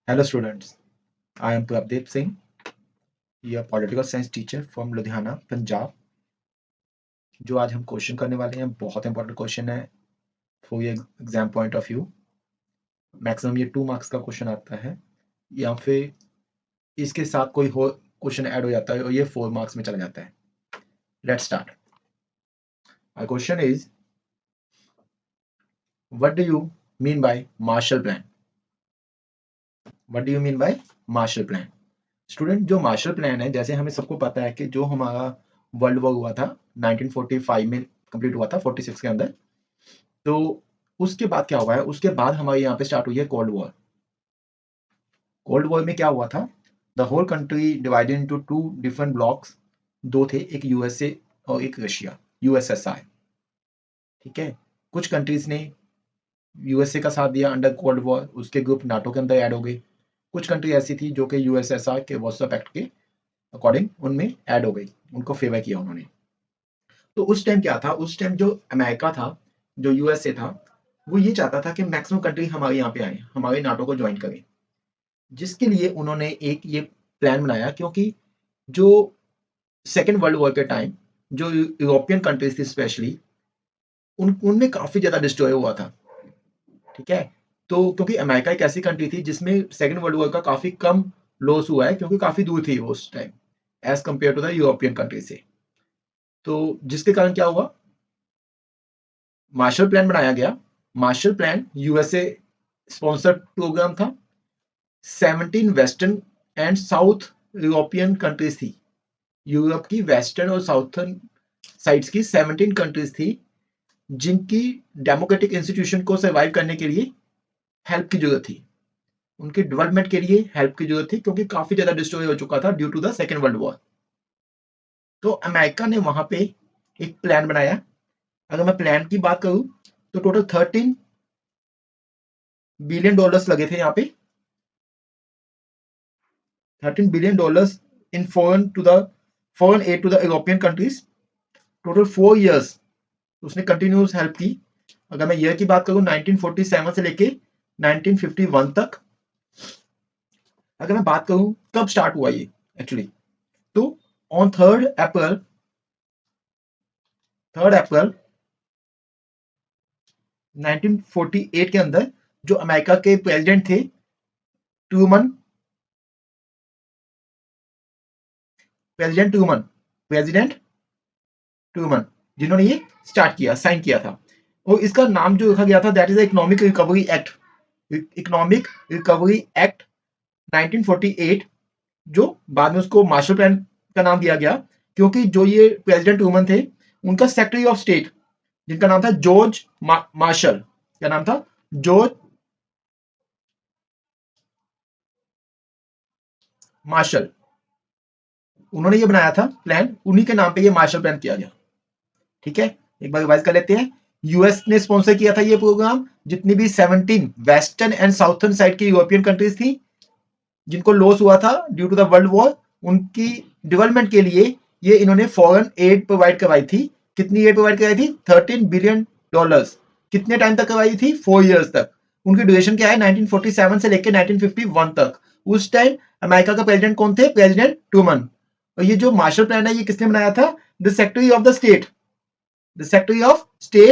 Hello students, I am Prabdeep Singh, your political science teacher from Ludhiana, Punjab. जो आज हम question करने वाले हैं बहुत इंपॉर्टेंट क्वेश्चन है फॉर ये exam point of view. Maximum ये 2 मार्क्स का क्वेश्चन आता है या फिर इसके साथ कोई और क्वेश्चन ऐड हो जाता है और ये 4 मार्क्स में चला जाता है। Let's start. Our question is what do you mean by Marshall plan? What do you mean by Marshall plan? Student, जो मार्शल प्लान है, जैसे हमें सबको पता है कि जो हमारा वर्ल्ड वॉर हुआ था 1945 में कंप्लीट हुआ था 46 के अंदर, तो उसके बाद क्या हुआ है, उसके बाद हमारे यहाँ पे स्टार्ट हुई है कोल्ड वॉर। कोल्ड वॉर में क्या हुआ था, the whole country divided into 2 different blocks. 2 थे, एक यूएसए और एक रशिया, यूएसएसआर। ठीक है, कुछ कंट्रीज ने यूएसए का साथ दिया अंडर कोल्ड वॉर, उसके ग्रुप नाटो के अंदर ऐड हो गए। कुछ कंट्री ऐसी थी जो कि यूएसएसआर के वॉर्सो पैक्ट के अकॉर्डिंग उनमें ऐड हो गई, उनको फेवर किया उन्होंने। तो उस टाइम क्या था, उस टाइम जो अमेरिका था, जो यूएसए था, वो ये चाहता था कि मैक्सिमम कंट्री हमारे यहाँ पे आए, हमारे नाटो को ज्वाइन करें। जिसके लिए उन्होंने एक ये प्लान बनाया, क्योंकि जो सेकेंड वर्ल्ड वॉर के टाइम जो यूरोपियन कंट्रीज थी स्पेशली, उनमें काफी ज्यादा डिस्ट्रॉय हुआ था। ठीक है, तो क्योंकि अमेरिका एक ऐसी कंट्री थी जिसमें सेकेंड वर्ल्ड वॉर का काफी कम लॉस हुआ है, क्योंकि काफी दूर थी वो उस time as compare to the European country से। तो जिसके कारण क्या हुआ, मार्शल प्लान बनाया गया। Marshall plan USA sponsored program था। 17 western and south European countries थी, यूरोप की वेस्टर्न और साउथर्न साइड्स की 17 कंट्रीज थी, जिनकी डेमोक्रेटिक इंस्टीट्यूशन को सर्वाइव करने के लिए हेल्प की जरूरत थी, उनके डेवलपमेंट के लिए हेल्प की जरूरत थी, क्योंकि काफी ज्यादा डिस्ट्रॉय हो चुका था due to the second world war. तो अमेरिका ने वहां पे एक प्लान बनाया। अगर मैं प्लान की बात करूं तो टोटल 13 बिलियन डॉलर्स लगे थे यहाँ पे। 13 billion dollars in foreign aid to the European countries. Total 4 years उसने कंटिन्यूस हेल्प की। अगर मैं ईयर की बात करूं 1947 से लेके 1951 तक। अगर मैं बात करूं कब स्टार्ट हुआ ये एक्चुअली, तो ऑन 3 अप्रैल 1948 के अंदर जो अमेरिका के प्रेसिडेंट थे ट्रूमन, प्रेसिडेंट ट्रूमन, जिन्होंने ये स्टार्ट किया, साइन किया था। और इसका नाम जो रखा गया था, that is economic recovery act. Economic recovery act 1948, जो बाद में उसको मार्शल प्लान का नाम दिया गया, क्योंकि जो ये प्रेसिडेंट ट्रूमन थे, उनका सेक्रेटरी ऑफ स्टेट जिनका नाम था जॉर्ज मार्शल, क्या नाम था, जॉर्ज मार्शल, उन्होंने ये बनाया था प्लान, उन्हीं के नाम पे ये मार्शल प्लान किया गया। ठीक है, एक बार रिवाइज कर लेते हैं। यूएस ने स्पॉन्सर किया था ये प्रोग्राम। जितनी भी 17 वेस्टर्न एंड साउथर्न साइड की यूरोपियन कंट्रीज थी, जिनको लॉस हुआ था due to the world war, उनकी डेवलपमेंट के लिए ये इन्होंने फॉरेन एड प्रोवाइड करवाई थी। कितनी एड प्रोवाइड कराई थी, 13 बिलियन डॉलर्स। कितने टाइम तक करवाई थी, 4 years तक। उनकी ड्यूरेशन क्या है, 1947 से लेकर 1951 तक। उस टाइम अमेरिका का प्रेसिडेंट कौन थे, प्रेसिडेंट ट्रूमन। और ये जो मार्शल प्लान है, ये किसने बनाया था, the secretary of the state, the secretary of state